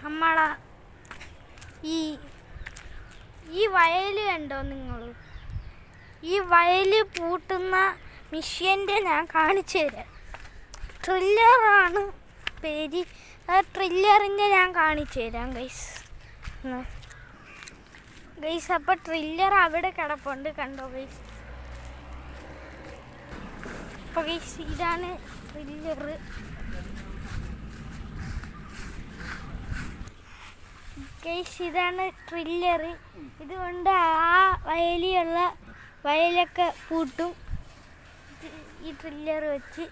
നമ്മളെ ഈ ഈ വയൽ കണ്ടോ നിങ്ങൾ? ഈ വയൽ പൂട്ടുന്ന മെഷീൻ്റെ ഞാൻ കാണിച്ചു തരാം. ട്രില്ലറാണ് പേര്. ആ ട്രില്ലറിൻ്റെ ഞാൻ കാണിച്ചു തരാം ഗൈസ്. അപ്പോൾ ട്രില്ലർ അവിടെ കിടപ്പുണ്ട്, കണ്ടോ ഗൈസ്? അപ്പോൾ ഗൈസ് ഇതാണ് ട്രില്ലർ. ഗൈസ് ഇതാണ് ട്രില്ലർ. ഇതുകൊണ്ട് ആ വയലൊക്കെ പൂട്ടും ഈ ട്രില്ലർ വെച്ച്.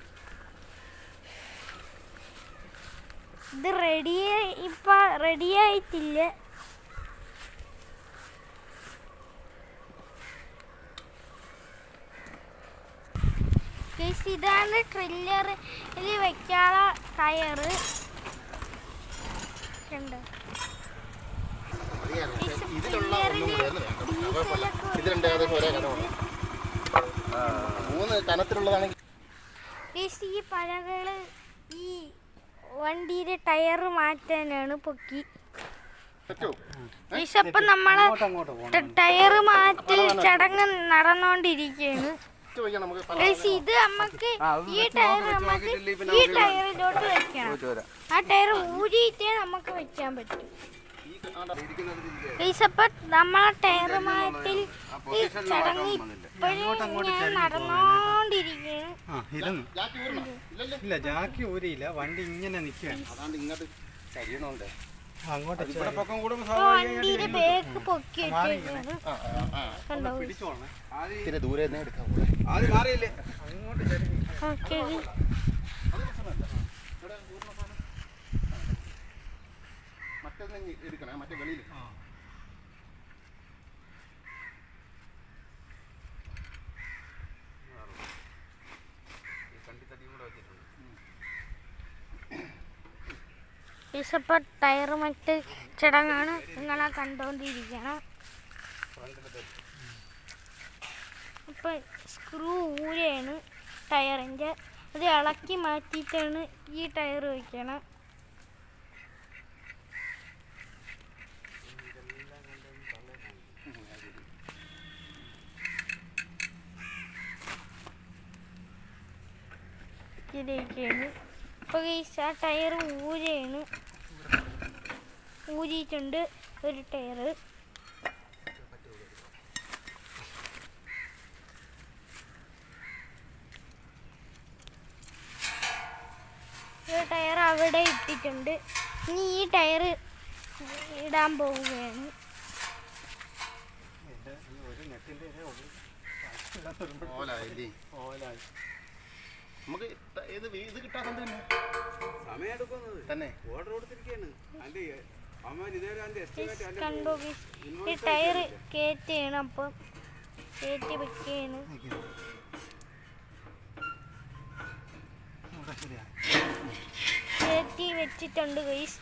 ഇത് ഇപ്പം റെഡിയായിട്ടില്ല. ഗൈസ് ഇതാണ് ട്രില്ലറിൽ വെക്കാനുള്ള ടയറ്, കണ്ടോ? ഈ പഴകള് ഈ വണ്ടിയുടെ ടയറ് മാറ്റാനാണ് പൊക്കി. അപ്പം നമ്മളെ ടയറ് മാറ്റി ചടങ്ങ് നടന്നുകൊണ്ടിരിക്കുകയാണ്. ഇത് നമുക്ക് ഈ ടയറിലോട്ട് വെക്കണം. ആ ടയർ ഊരിയിട്ടേ നമുക്ക് വെക്കാൻ പറ്റും. അപ്പം നമ്മളെ ടയർ മാറ്റിൽ ചടങ്ങ് ഇപ്പോഴും നടന്നുകൊണ്ടിരിക്കുകയാണ്. ഇല്ല, ജാക്കി ഊരിയില്ല, വണ്ടി ഇങ്ങനെ നിൽക്കുകയാണ്. വണ്ടിയുടെ ബേക്ക് പൊക്കി വെച്ചേക്കാണ്. ഓക്കെ മറ്റേ വെളിയിൽ ഇപ്പോൾ ടയർ മറ്റ് ചടങ്ങാണ് നിങ്ങളെ കണ്ടുകൊണ്ടിരിക്കണം. അപ്പോൾ സ്ക്രൂ ഊരയാണ് ടയറിൻ്റെ. അത് ഇളക്കി മാറ്റിയിട്ടാണ് ഈ ടയർ വയ്ക്കണം. ഇതിലേക്കാണ്. അപ്പോൾ ആ ടയർ ഊരയാണ്, ഊരിയിട്ടുണ്ട് ഒരു ടയർ. ഒരു ടയർ അവിടെ ഇട്ടിട്ടുണ്ട്. ഇനി ഈ ടയർ ഇടാൻ പോവുകയാണ്. നമുക്ക് ഇത് കിട്ടാൻ സമയം തന്നെ ഓർഡർ കൊടുത്തിരിക്കുകയാണ്. കണ്ടോ ഈ ടയർ കയറ്റിയാണ്. അപ്പം കയറ്റി വെക്കുകയാണ്. കയറ്റി വെച്ചിട്ടുണ്ട് ഗൈസ്.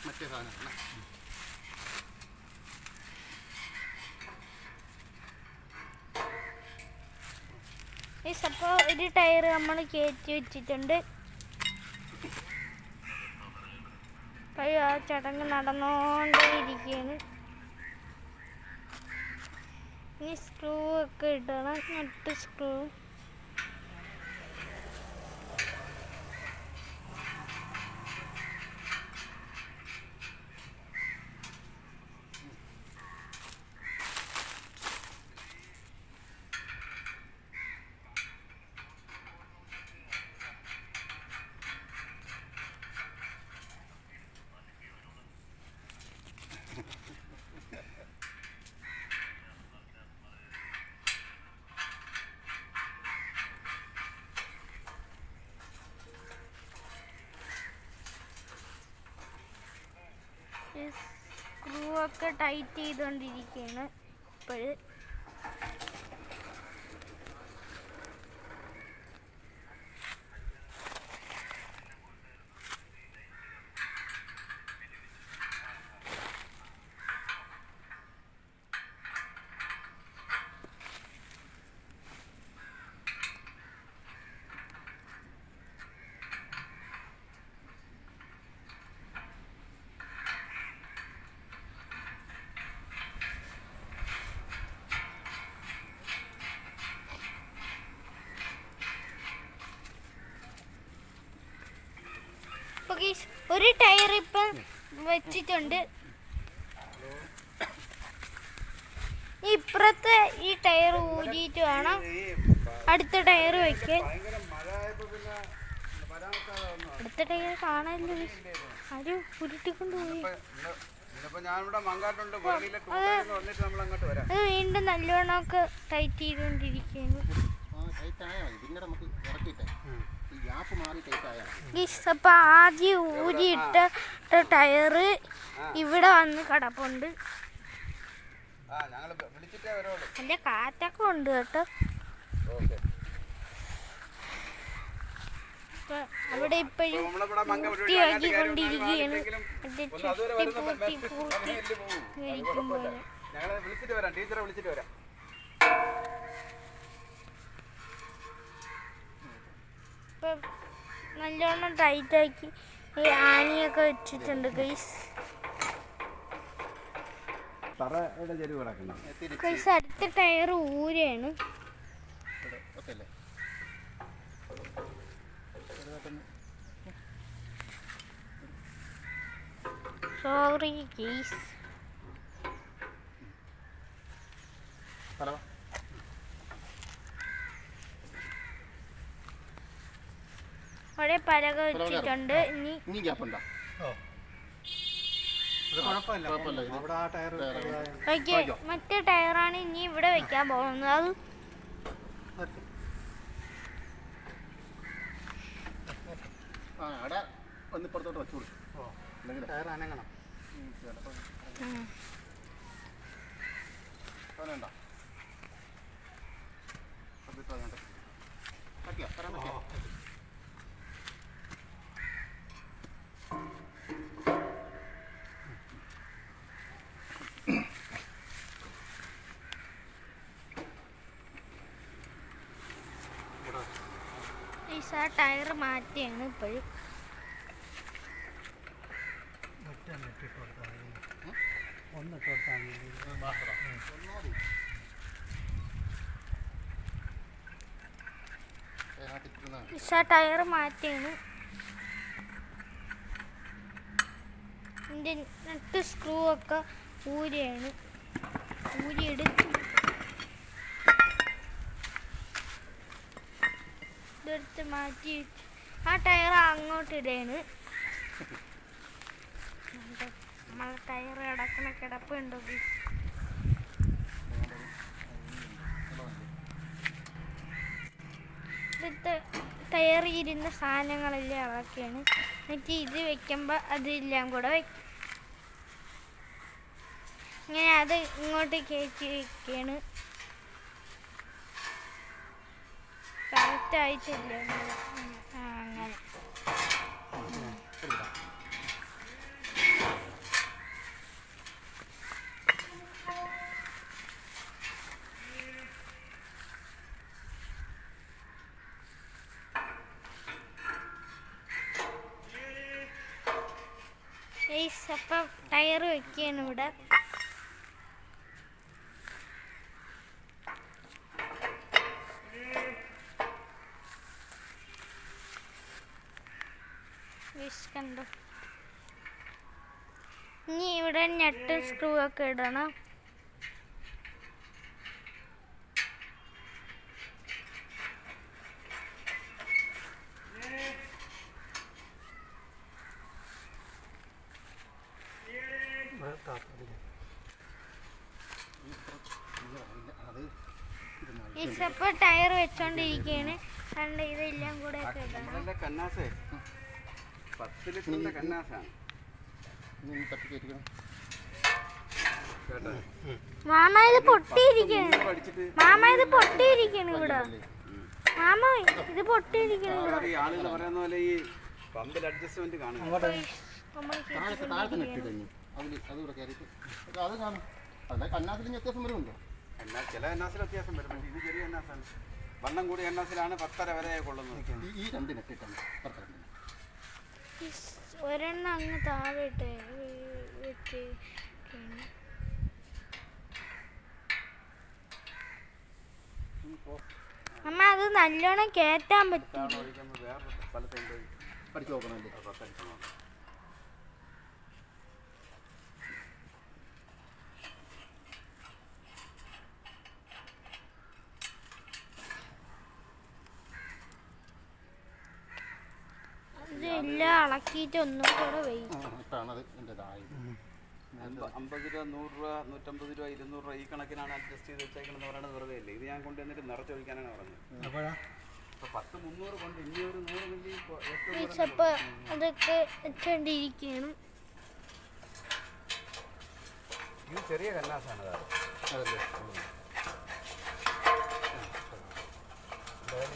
മറ്റേ സാധനം അപ്പോൾ ഒരു ടയർ നമ്മൾ കയറ്റി വെച്ചിട്ടുണ്ട്. ആ ചടങ്ങ് നടന്നുകൊണ്ടേയിരിക്കുകയാണ്. ഇനി സ്ക്രൂ ഒക്കെ ഇടണം, മറ്റ് സ്ക്രൂ. സ്ക്രൂ ഒക്കെ ടൈറ്റ് ചെയ്തുകൊണ്ടിരിക്കുകയാണ് ഇപ്പോൾ. ഒരു ടയർ ഇപ്പം വെച്ചിട്ടുണ്ട്. ഇപ്പുറത്തെ ഈ ടയർ ഊരിയിട്ട് വേണം അടുത്ത ടയർ വെക്കാൻ. അടുത്ത ടയർ കാണാനില്ല, ആര് ഉരുട്ടിക്കൊണ്ടുപോയി. അത് വീണ്ടും നല്ലോണമൊക്കെ ടൈറ്റ് ചെയ്തുകൊണ്ടിരിക്കുകയാണ്. അപ്പൊ ആദ്യം ഊരിയിട്ട ടയറ് ഇവിടെ വന്ന് കിടപ്പുണ്ട്. നല്ല കാറ്റൊക്കെ ഉണ്ട് കേട്ടോ. അവിടെ ഇപ്പോഴും വൃത്തിയാക്കിക്കൊണ്ടിരിക്കുകയാണ്. ഇപ്പൊ നല്ലോണം ടൈറ്റാക്കി ആണിയൊക്കെ വെച്ചിട്ടുണ്ട് ഗൈസ്. ഗൈസ് അടുത്ത ടയർ ഊരാണ്. Sorry guys. അവിടെ പലക വെച്ചിട്ടുണ്ട്. ഇനി ഗ്യാപ്പുണ്ടോ? മറ്റേ ടയറാണ് ഇനി ഇവിടെ വെക്കാൻ പോകുന്നത്. അത് ഇപ്പുറത്തോട്ട് വെച്ചു ടയർ മാറ്റിയാണ് ഇപ്പോഴും. ടയർ മാറ്റിയാണ്. ഇതിൻ്റെ നട്ട് സ്ക്രൂ ഒക്കെ ഊരിയാണ്. ഊരിയെടുത്ത് ഇതെടുത്ത് മാറ്റി ആ ടയർ അങ്ങോട്ടിടയാണ്. നമ്മളെ ടയർ കിടക്കണ കിടപ്പുണ്ടോ? ഇവിടുത്തെ ടയർ ഇരുന്ന സാധനങ്ങളെല്ലാം ഇളക്കിയാണ്. എന്നിട്ട് ഇത് വെക്കുമ്പോൾ അതെല്ലാം കൂടെ വെക്കും. ഇങ്ങനെ അത് ഇങ്ങോട്ട് കയറ്റി വെക്കുകയാണ്. കറക്റ്റായിട്ടില്ല അങ്ങനെ. അപ്പം ടയർ വെക്കുകയാണ് ഇവിടെ. കണ്ടോ, ഇനി ഇവിടെ നെട്ട് സ്ക്രൂ ഒക്കെ ഇടണം. ഇപ്പൊ ടയർ വെച്ചോണ്ടിരിക്കുകയാണ്. കണ്ട ഇതെല്ലാം കൂടെ ഒക്കെ ഇടണം. 10 ലിറ്ററിന്റെ കന്നാസാണ്. മാമ ഇത് പൊട്ടിയിരിക്കുകയാണ്. മാമ ഇത് പൊട്ടിയിരിക്കുകയാണ് ഇവിടെ. മാമ ഇത് പൊട്ടിയിരിക്കുകയാണ് ഇവിടെ. ആളുകൾ പറയുന്ന പോലെ ഈ പമ്പിൽ അഡ്ജസ്റ്റ്മെന്റ് കാണും. ചില എണ്ണാസിൽ വ്യത്യാസം വരും. പക്ഷേ ഇത് ചെറിയ എണ്ണാസാണ്. വണ്ണം കൂടിയ എണ്ണാസിലാണ് 10.5 വരെ കൊള്ളുന്നത്. ഈ 2 നെറ്റിട്ടാണ് ഒരെണ്ണം അങ്ങ് താഴെ ഇട്ട് അമ്മ അത് നല്ലോണം കേറ്റാൻ പറ്റും. എല്ലാം ഇളക്കിയിട്ട് ഒന്നും കൂടെ വെയും. ഇട്ടാണത് എൻ്റെതായത്. 50 രൂപ 100 രൂപ 150 രൂപ 200 രൂപ ഈ കണക്കിനാണ് അഡ്ജസ്റ്റ് ചെയ്ത് വെച്ചേക്കണമെന്ന് പറയുന്നത് വെറുതെ ഇല്ല. ഇത് ഞാൻ കൊണ്ടുവന്നിട്ട് നിറച്ചൊഴിക്കാനാണ് പറഞ്ഞത്. അപ്പോൾ 10 300 കൊണ്ട് ഇനി ഒരു 100 മില്ലി അപ്പോൾ അതൊക്കെ വെച്ചോണ്ടിരിക്കുകയാണ്. ഇത് ചെറിയ കന്നാസാണ് അതല്ലേ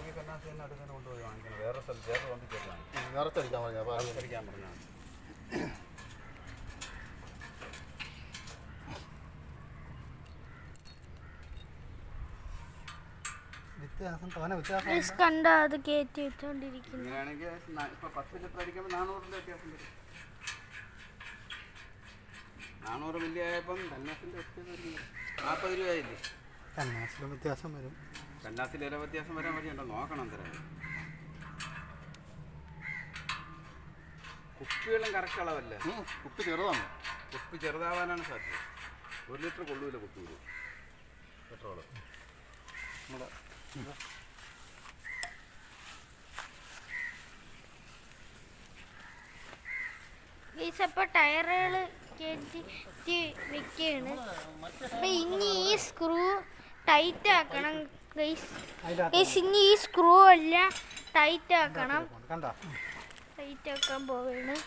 ഈ കന്നാസ് തന്നെ അടുത്ത് കൊണ്ടുപോയി വാങ്ങിക്കണം. വേറെ സ്ഥലത്ത് വേറെ കൊണ്ടിരിക്കുകയാണ്. നിറത്തടിക്കാൻ പറഞ്ഞാൽ അടിക്കാൻ പറഞ്ഞാൽ കണ്ട അത് കയറ്റി വെച്ചോണ്ടിരിക്കുന്നു. ഇങ്ങനെയാണെങ്കിൽ ഇപ്പോൾ 10 ലിറ്റർ അടിക്കുമ്പോൾ 400 രൂപ വ്യത്യാസം വരും. 400 മില്ലി ആയപ്പം കന്നാസിൻ്റെ 40 രൂപയായില്ലേ? കന്നാസിലും വ്യത്യാസം വരും. കന്നാസിൽ വില വ്യത്യാസം വരാൻ വഴിയുണ്ടോ നോക്കണം. തരാം കുപ്പികളും കറക്റ്റ് അളവല്ലേ? കുപ്പി ചെറുതാണ്. കുപ്പി ചെറുതാവാനാണ് സാധ്യത. 1 ലിറ്റർ കൊള്ളൂല കുപ്പി പെട്രോള്. നമ്മുടെ അപ്പോൾ ടയറുകൾ കയറ്റി വെക്കുകയാണ്. അപ്പം ഇനി ഈ സ്ക്രൂ ടൈറ്റ് ആക്കണം ഗൈസ്. ഇനി ഈ സ്ക്രൂ എല്ലാം ടൈറ്റ് ആക്കണം. ടൈറ്റ് ആക്കാൻ പോവുകയാണ്.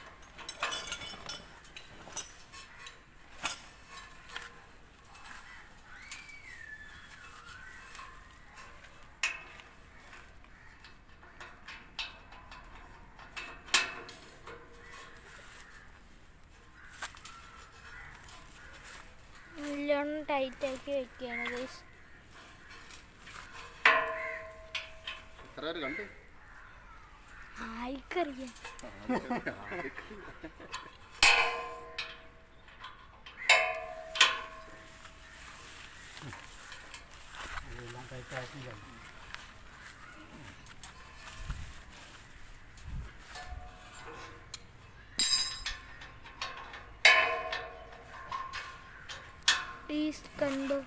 നല്ലോണം ടൈറ്റാക്കി വെക്കുകയാണ് ഗൈസ്. എത്ര പേര് കണ്ട്? ആർക്കറിയാം. പ്ലീസ് കണ്ടു.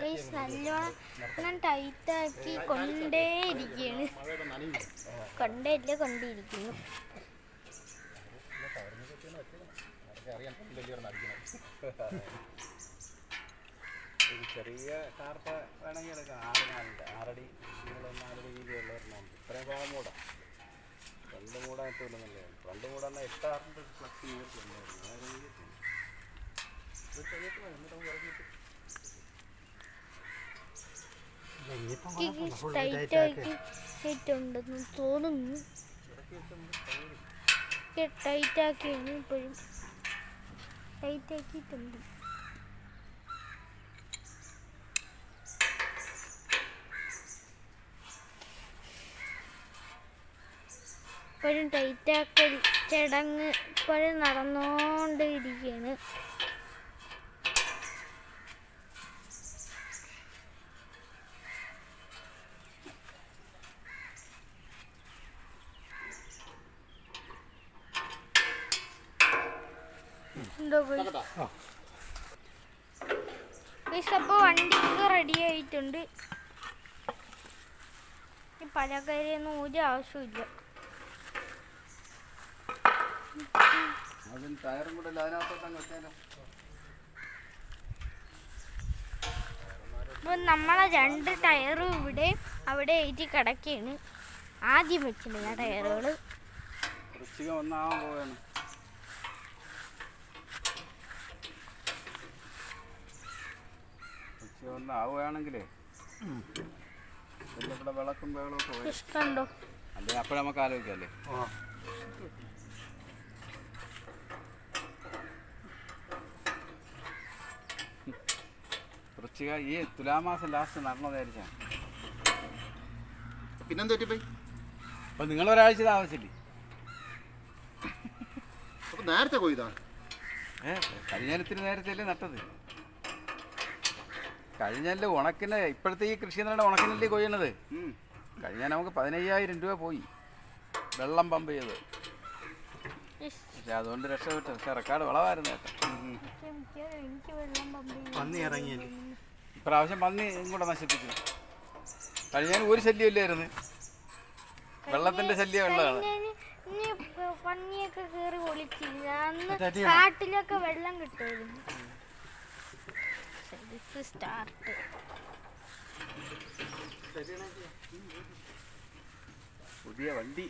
ഗൈസ് നല്ലോണം ടൈറ്റാക്കി കൊണ്ടേയിരിക്കുകയാണ്. കൊണ്ടിരിക്കുന്നു. ചെറിയ കാർപ്പ വേണമെങ്കിൽ എടുക്കാം. 6 അടി നീളം 4 അടി വീതിയുള്ള ഒരെണ്ണം. ഇത്രയും ഭാഗം മൂടാം. ഫ്രണ്ട് മൂടാൻ ഏറ്റവും നല്ലതാണ്. ഫ്രണ്ട് മൂടാൻ 8 ആറിൻ്റെ ഫ്ലക്സ് ഉണ്ടായിരുന്നു. ടൈറ്റാക്കിയിട്ടുണ്ടെന്ന് തോന്നുന്നു. ടൈറ്റാക്കിയാണ് ഇപ്പോഴും ടൈറ്റാക്കിയിട്ടുണ്ട്. ഇപ്പോഴും ടൈറ്റാക്കൽ ചടങ്ങ് ഇപ്പോഴും നടന്നുകൊണ്ടിരിക്കുകയാണ്. അപ്പോൾ വണ്ടിക്ക് റെഡി ആയിട്ടുണ്ട്. പലകരിയൊന്നും ഒരു ആവശ്യമില്ല. ടയറും കൂടെ അതിനകത്തോട്ടങ്ങ് വെച്ചാലോ. അപ്പോൾ നമ്മളെ 2 ടയറും ഇവിടെ അവിടെ എഴുതി കിടക്കുകയാണ്. ആദ്യം വെച്ചിട്ടില്ല ടയറുകൾ. വൃശ്ചികം 1 ആവാൻ പോവുകയാണ്. വൃശ്ചികം 1 ആവുകയാണെങ്കിലേ ഇവിടെ വിളക്കും ബഹളമൊക്കെ പോയി ഇഷ്ടമുണ്ടോ? അല്ലേ അപ്പോഴും നമുക്ക് ആലോചിക്കാമല്ലേ. വൃശ്ചിക ഈ തുലാമാസം ലാസ്റ്റ് നടന്നതായിരിക്കാം. പിന്നെന്താ പറ്റിപ്പോയി? അപ്പം നിങ്ങളൊരാഴ്ച താമസിച്ചില്ലേ? അപ്പം നേരത്തെ പോയതാ? കല്യാണത്തിന് നേരത്തെ അല്ലേ നട്ടത്? കഴിഞ്ഞല്ലേ ഉണക്കിന് ഇപ്പോഴത്തെ ഈ കൃഷി എന്ന് പറയുന്നത് ഉണക്കിനല്ലേ കൊയ്യണത്. കഴിഞ്ഞാൽ നമുക്ക് 15,000 രൂപ പോയി വെള്ളം പമ്പ് ചെയ്ത്. പക്ഷെ അതുകൊണ്ട് രക്ഷപ്പെട്ടു. പക്ഷെ റെക്കാർഡ് വളവായിരുന്നു കേട്ടോ. എനിക്ക് വെള്ളം പമ്പ് പന്നി ഇറങ്ങിയല്ലേ ഇപ്രാവശ്യം പന്നി ഇങ്ങോട്ട് നശിപ്പിച്ചു. കഴിഞ്ഞാൽ ഒരു ശല്യം ഇല്ലായിരുന്നു. വെള്ളത്തിന്റെ ശല്യം ഉള്ളതാണ്. പന്നിയൊക്കെ കേറി ഒളിച്ചില്ല. അന്ന് കാട്ടിലൊക്കെ വെള്ളം കിട്ടുമായിരുന്നു. സ്റ്റാർട്ട് പുതിയ വണ്ടി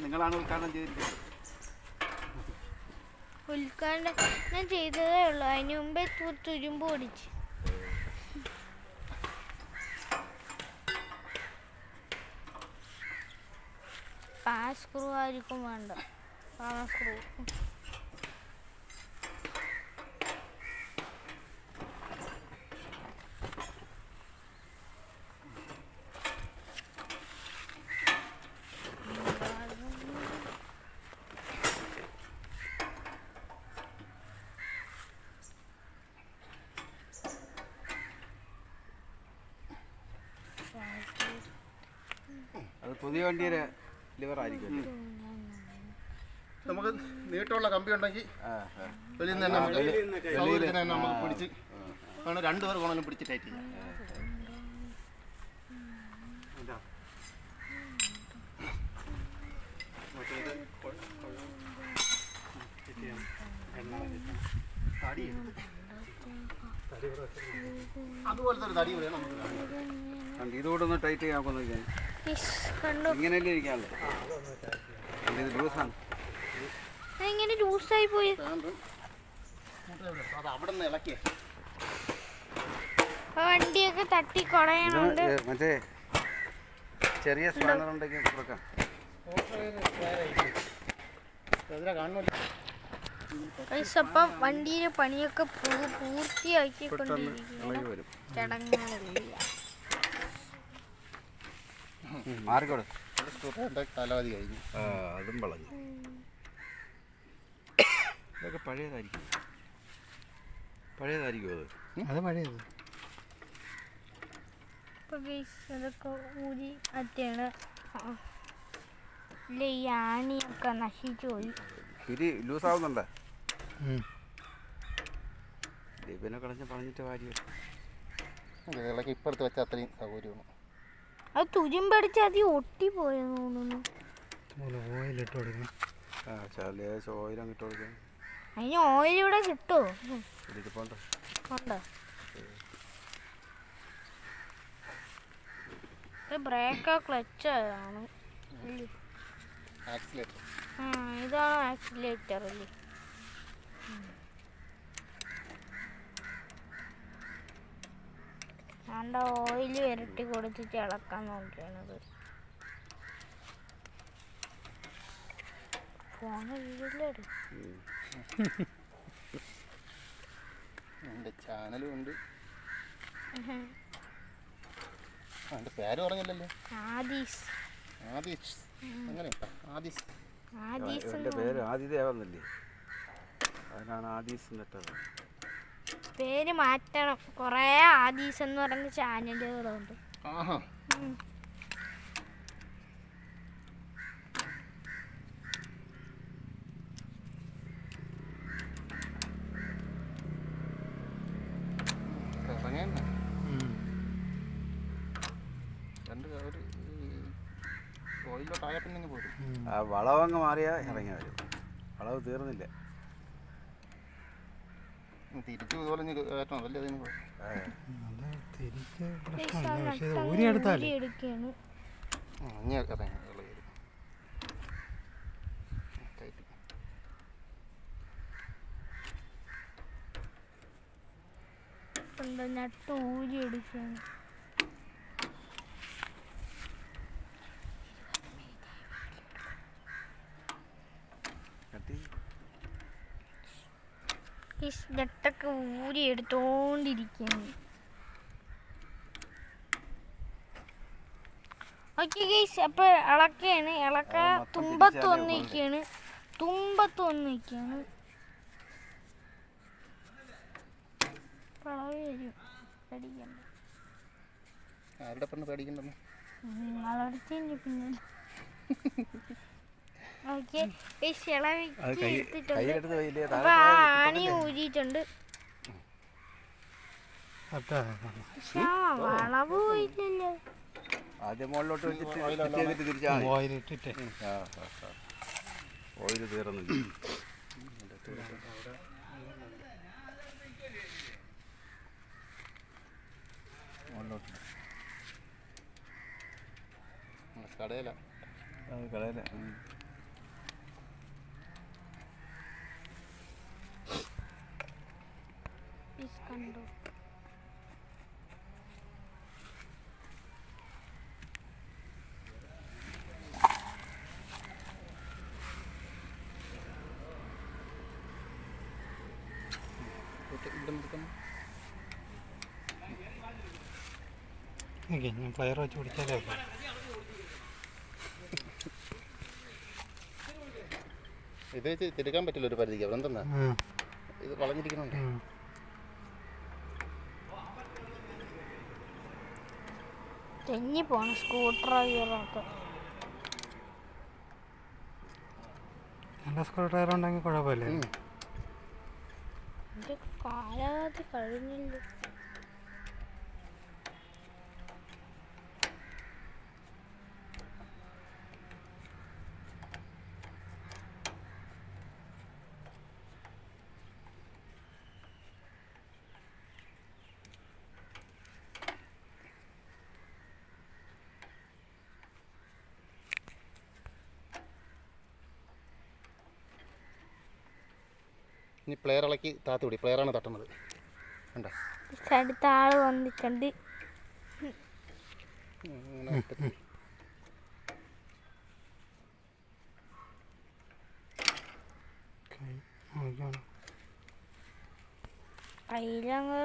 നിങ്ങളാണ് ഉദ്ഘാടനം ചെയ്തിരിക്കുന്നത്. ഉദ്ഘാടനം ചെയ്തതേ ഉള്ളൂ. അതിന് മുമ്പേ തുരുമ്പ് ഓടിച്ച്. സ്ക്രൂ ആയിരിക്കും വേണ്ട. സ്ക്രൂ അത് പുതിയ വണ്ടിയുടെ ലിവർ ആയിരിക്കും. നമുക്ക് നീട്ടമുള്ള കമ്പി ഉണ്ടെങ്കിൽ വെളിയിൽ നിന്ന് തന്നെ നമുക്ക് പിടിച്ച് വേണം 2 പേർ വേണമെങ്കിലും പിടിച്ച് ടൈറ്റ് ചെയ്യാം. അതുപോലത്തെ ഒരു തടി കൂടെയാണ് നമുക്ക് ഇതുകൂടെ ഒന്ന് ടൈറ്റ് ചെയ്യാൻ നോക്കിയാൽ ഇങ്ങനെയല്ലേ ഇരിക്കാനുള്ളത്. ഇത് ലൂസാണ്. ഇങ്ങനെ ലൂസായി പോയി. അത് അവിടെ നിന്ന് ഇളക്കിയേ വണ്ടിയൊക്കെ തട്ടി കുടയണുണ്ട്. മറ്റേ ചെറിയ സ്പാനർ ഉണ്ടെങ്കിൽ കൊടുക്കാം. അപ്പം വണ്ടിയിലെ പണിയൊക്കെ പൂർത്തിയാക്കിക്കൊണ്ടിരിക്കുകയാണ്. ചടങ്ങുകളില്ല. മാറിക്കോട്. കാലാവധി കഴിഞ്ഞു. അതും വളഞ്ഞു. ഇതൊക്കെ പഴയതായിരിക്കും. അത് പഴയത്. അതൊക്കെ ഊരി അറ്റാണ്. ഈ ആണിയൊക്കെ നശിച്ചു പോയി. തിരി ലൂസാവുന്നുണ്ടോ? പിന്നെ കളഞ്ഞ് പറഞ്ഞിട്ട് വാരി ഇളക്കി ഇപ്പുറത്ത് വെച്ചാൽ അത്രയും സൗകര്യമാണ്. അത് തുരുമ്പടിച്ച് അധികം ഒട്ടിപ്പോയെന്ന് തോന്നുന്നു. ഓയിലിട്ട് കൊടുക്കണം. ഓയിൽ അങ്ങിട്ട് കൊടുക്കണം. അതിന് ഓയിൽ ഇവിടെ കിട്ടുമോ? ബ്രേക്കോ ക്ലച്ചാണ്. ഇതാണ് ആക്സിലേറ്റർ അല്ലേ? ആണ്ട ഓയിൽ വരട്ടി കൊടുത്തിട്ട് ഇളക്കാൻ നോക്കിയാണത്. ചാനലും ഉണ്ട്. അതിന്റെ പേര് പറഞ്ഞില്ലല്ലോ. പേര് ആദിദേവന്നല്ലേ? അതിനാണ് ആദീസ് എന്നിട്ടത്. പേര് മാറ്റണം. കൊറേ ആദീസ് എന്ന് പറയുന്ന ചാനലുകളുണ്ട്. വളവങ്ങ് മാറിയാ ഇറങ്ങി വരും. വളവ് തീർന്നില്ല. തിരിച്ചു ഇതുപോലെ കയറ്റണം. അതല്ലേ അതിന് തിരിച്ച് പ്രശ്നമില്ല. പക്ഷേ ഇത് ഊരിയെടുത്താലേ നട്ട് ഊരി എടുക്കുകയാണ്. നെട്ടൊക്കെ ഊരി എടുത്തോണ്ടിരിക്കുകയാണ്. ഓക്കെ ഗൈസ്, അപ്പോൾ ഇളക്കുകയാണ്. തുമ്പത്ത് വന്നിരിക്കുകയാണ്. വരും, പേടിക്കണ്ട. ആരുടെ പെണ്ണ് പേടിക്കണ്ടെന്ന്? നിങ്ങളോട് ചെയ്യും പിന്നെ. ഓക്കെ, കൈയെടുത്ത് വലിയ അപ്പൊ ആ ആണി ഊരിയിട്ടുണ്ട്. പക്ഷെ ആ വളവ് പോയില്ലല്ലോ. ആദ്യം മുകളിലോട്ട് വെച്ചിട്ട് ചെയ്തിട്ട് തിരിച്ചാൽ ഓയിലിട്ടിട്ട് ഓയിൽ തീർന്നില്ല. മുകളിലോട്ട് കടയില കളയില്ല. കണ്ടോ ഓക്കെ, ഞാൻ പ്ലെയർ വെച്ച് പിടിച്ചാലേ ഉള്ളൂ. ഇത് വെച്ച് തിരുക്കാൻ പറ്റില്ല ഒരു പരിധിക്ക്. അവിടെ എന്തെന്നാ ഇത് വളഞ്ഞിരിക്കുന്നുണ്ട്. തെങ്ങി പോണം സ്കൂട്ടർ ഡ്രൈവറൊക്കെ. നല്ല സ്ക്രൂ ഡ്രൈവർ ഉണ്ടെങ്കിൽ കുഴപ്പമില്ല. എൻ്റെ കാലാവധി കഴിഞ്ഞില്ല. ഇനി പ്ലെയർ ഇളക്കി താത്തുപിടി. പ്ലെയറാണ് തട്ടുന്നത്. കണ്ടോ? അടുത്ത ആള് വന്നിട്ടുണ്ട്. കയ്യിലങ്ങ്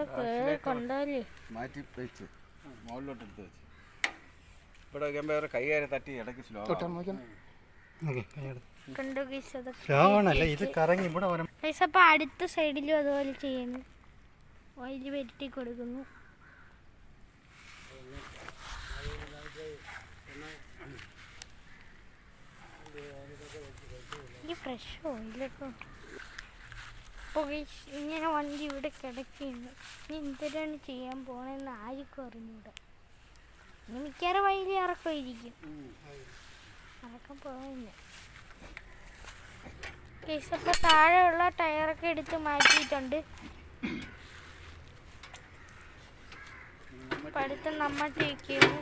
കൊണ്ടല്ലേ മാറ്റി വെച്ച് മുകളിലോട്ട് എടുത്ത് വെച്ച് ഇവിടെ വയ്ക്കുമ്പോൾ അവരെ കൈ കയറി തട്ടി ഇടയ്ക്ക് സ്ലോ കണ്ടു ഗൈസ്. അതൊക്കെ സ്ലോവാണല്ലേ ഇത് കറങ്ങി ഇവിടെ വരും. ഗൈസ് അപ്പം അടുത്ത സൈഡിലും അതുപോലെ ചെയ്യുന്നു. ഓയിൽ വെട്ടി കൊടുക്കുന്നു. ഈ ഫ്രഷ് ഓയിലൊക്കെ ഉണ്ട്. അപ്പോൾ ഗൈസ് ഇങ്ങനെ വണ്ടി ഇവിടെ കിടക്കുകയാണ്. ഇനി എന്തിനാണ് ചെയ്യാൻ പോകണമെന്ന് ആർക്കും അറിഞ്ഞൂടാ. ഇനി മിക്കവാറും വയലിൽ ഇറക്കമായിരിക്കും. ഇറക്കം പോകുന്നില്ല ഗൈസ്. അപ്പോൾ താഴെയുള്ള ടയറൊക്കെ എടുത്ത് മാറ്റിയിട്ടുണ്ട്. അപ്പം അടുത്ത് നമ്മട്ടി വയ്ക്കുന്നു.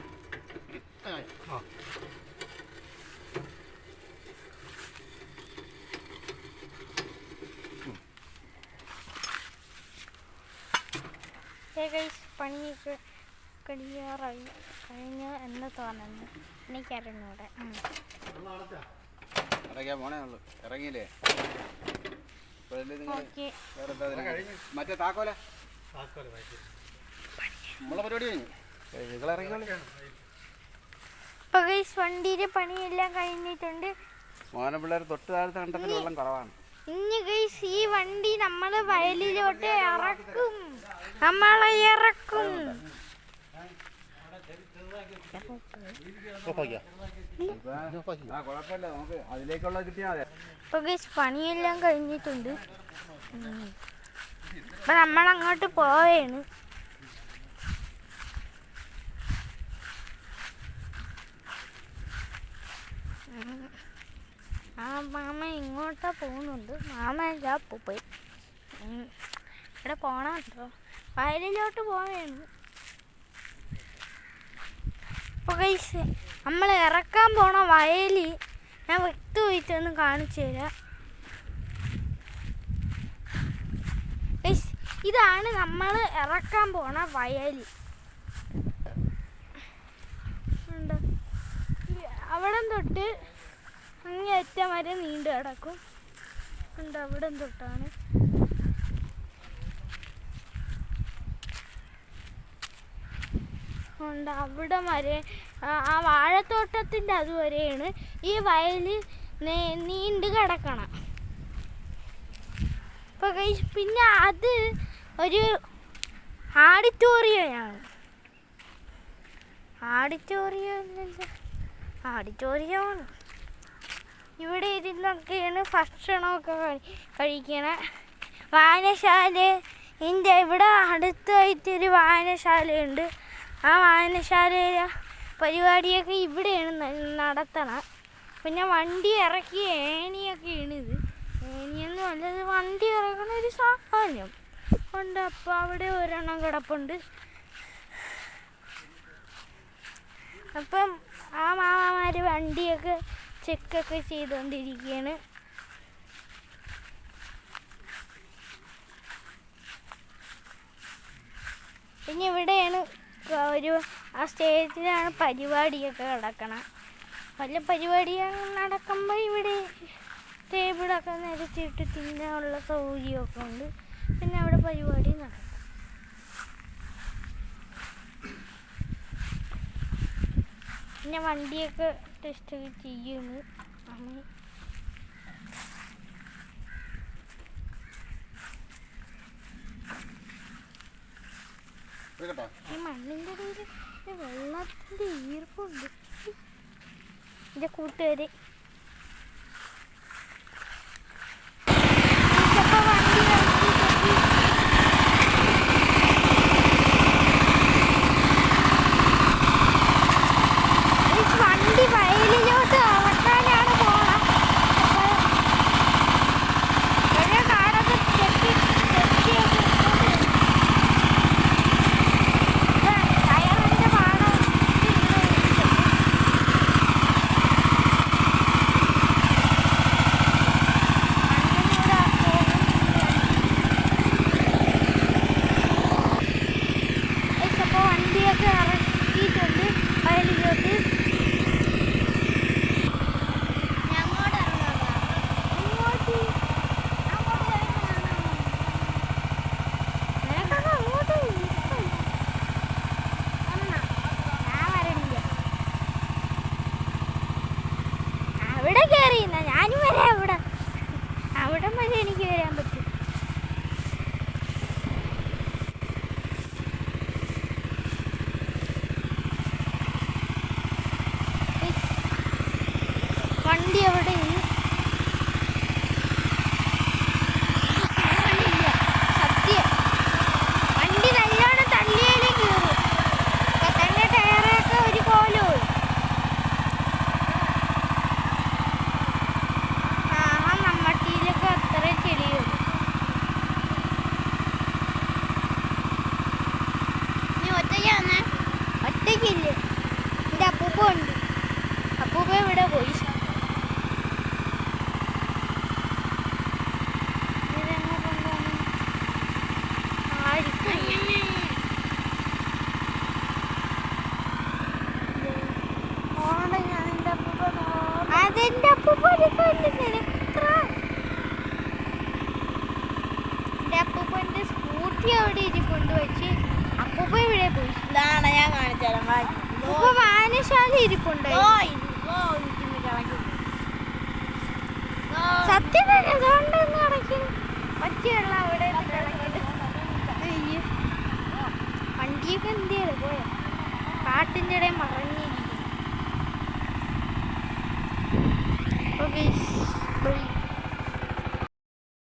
ഗൈസ് പണിയൊക്കെ കഴിയാറായി കഴിഞ്ഞ് എന്ന് തോന്നുന്നു. എനിക്കറിഞ്ഞൂടെ. ഇറങ്ങിയാൽ പോണേ ഉള്ളു. ഇറങ്ങിയില്ലേ? ഓക്കെ, മറ്റേ താക്കോല നമ്മളെ പരിപാടി കഴിഞ്ഞു. നിങ്ങൾ ഇറങ്ങിക്കോളൂ. അപ്പോൾ ഗൈസ് വണ്ടിയുടെ പണിയെല്ലാം കഴിഞ്ഞിട്ടുണ്ട്. മോനെ പിള്ളേർ തൊട്ട് താഴത്തെ കണ്ടത്തിൽ വെള്ളം കുറവാണ്. ഇനി ഗൈസ് ഈ വണ്ടി നമ്മൾ വയലിലോട്ട് ഇറക്കും. നമ്മളെ ഇറക്കും. കുഴപ്പമില്ല, നമുക്ക് അതിലേക്കുള്ള കിട്ടിയാൽ മതി. അപ്പോൾ ഗൈസ് പണിയെല്ലാം കഴിഞ്ഞിട്ടുണ്ട്. അപ്പം നമ്മളങ്ങോട്ട് പോവുകയാണ്. ആ മാമ ഇങ്ങോട്ടാ പോകുന്നുണ്ട്. മാമ പോയി ഇവിടെ പോണോ വയലിലോട്ട് പോവുകയാണ്. അപ്പോൾ ഗൈസ് നമ്മൾ ഇറക്കാൻ പോണ വയൽ ഞാൻ വ്യക്തമായിട്ടൊന്ന് കാണിച്ചു തരാം. ഗൈസ് ഇതാണ് നമ്മൾ ഇറക്കാൻ പോണ വയൽ. അവിടെ തൊട്ട് അങ്ങേയറ്റം വരെ നീണ്ടു കിടക്കും. ഉണ്ട് അവിടെ തൊട്ടാണ്. ഉണ്ട് അവിടെ വരെ ആ വാഴത്തോട്ടത്തിൻ്റെ അതുവരെയാണ് ഈ വയൽ നീണ്ടു കിടക്കണം. അപ്പോൾ പിന്നെ അത് ഒരു ആഡിറ്റോറിയമാണ്. ആഡിറ്റോറിയമാണ്. ഇവിടെ ഇരുന്നൊക്കെയാണ് ഭക്ഷണമൊക്കെ കഴിക്കണേ. വായനശാല ഇവിടെ അടുത്തായിട്ടൊരു വായനശാലയുണ്ട്. ആ വായനശാലയിലെ പരിപാടിയൊക്കെ ഇവിടെയാണ് നടത്തണം. പിന്നെ വണ്ടി ഇറക്കിയ ഏണിയൊക്കെയാണ് ഇത്. ഏണിയൊന്നും അല്ലത് വണ്ടി ഇറക്കണ ഒരു സാധനം ഉണ്ട്. അപ്പോൾ അവിടെ ഒരെണ്ണം കിടപ്പുണ്ട്. അപ്പം ആ മാമാമാർ വണ്ടിയൊക്കെ ചെക്കൊക്കെ ചെയ്തുകൊണ്ടിരിക്കുകയാണ്. പിന്നെ ഇവിടെയാണ് ആ സ്റ്റേജിലാണ് പരിപാടിയൊക്കെ നടക്കണം. വല്ല പരിപാടിയൊക്കെ നടക്കുമ്പോൾ ഇവിടെ ടേബിളൊക്കെ നിരത്തിയിട്ട് തിന്നാനുള്ള സൗകര്യമൊക്കെ ഉണ്ട്. പിന്നെ അവിടെ പരിപാടി നടക്കും. പിന്നെ വണ്ടിയൊക്കെ ടെസ്റ്റൊക്കെ ചെയ്യുന്നു. ഈ മണ്ണിൻ്റെ ഇടയിൽ വെള്ളത്തിൻ്റെ ഈർപ്പുണ്ട്. എൻ്റെ കൂട്ടുകാര് വണ്ടി വയലിലോട്ട് അളക്കാനാണ് പോണം. പഴയ കാടൊക്കെ ടയറിൻ്റെ പാടം അപ്പോൾ വണ്ടിയൊക്കെ ഇറക്കിയിട്ടുണ്ട് വയലിലോട്ട്. അവിടെ കയറിയില്ല, ഞാനും വരാം. അവിടെ വരെ എനിക്ക് വരാൻ പറ്റും. വണ്ടി അവിടെ സത്യം വണ്ടി നല്ലോണം തള്ളിയാലും കയറും. തന്നെ ടയറൊക്കെ ഒരു കോലവും. നമ്മട്ടിയിലൊക്കെ അത്ര ചെളിയും. നീ ഒറ്റയ്ക്കാന്നേ? ഒറ്റയ്ക്കില്ല, എൻ്റെ അപ്പൂപ്പ ഉണ്ട്. അപ്പൂപ്പ ഇവിടെ പോയി. അതെന്റെ അപ്പൂപ്പൻ്റെ സ്കൂട്ടി അവിടെ ഇരിക്കൊണ്ട് വെച്ച് അപ്പൂപ്പ ഇവിടെ പോയി. ഇതാണ് ഞാൻ കാണിച്ചാലും അപ്പൂപ്പ വായനശാല ഇരിപ്പുണ്ട്. സത്യം അതുകൊണ്ടൊന്നും അടയ്ക്കുന്നു പറ്റിയുള്ള അവിടെ വണ്ടിയൊക്കെ എന്തിയാണ് പോയ കാട്ടിൻ്റെ ഇടയിൽ മറഞ്ഞിരിക്കും. ഓക്കെ.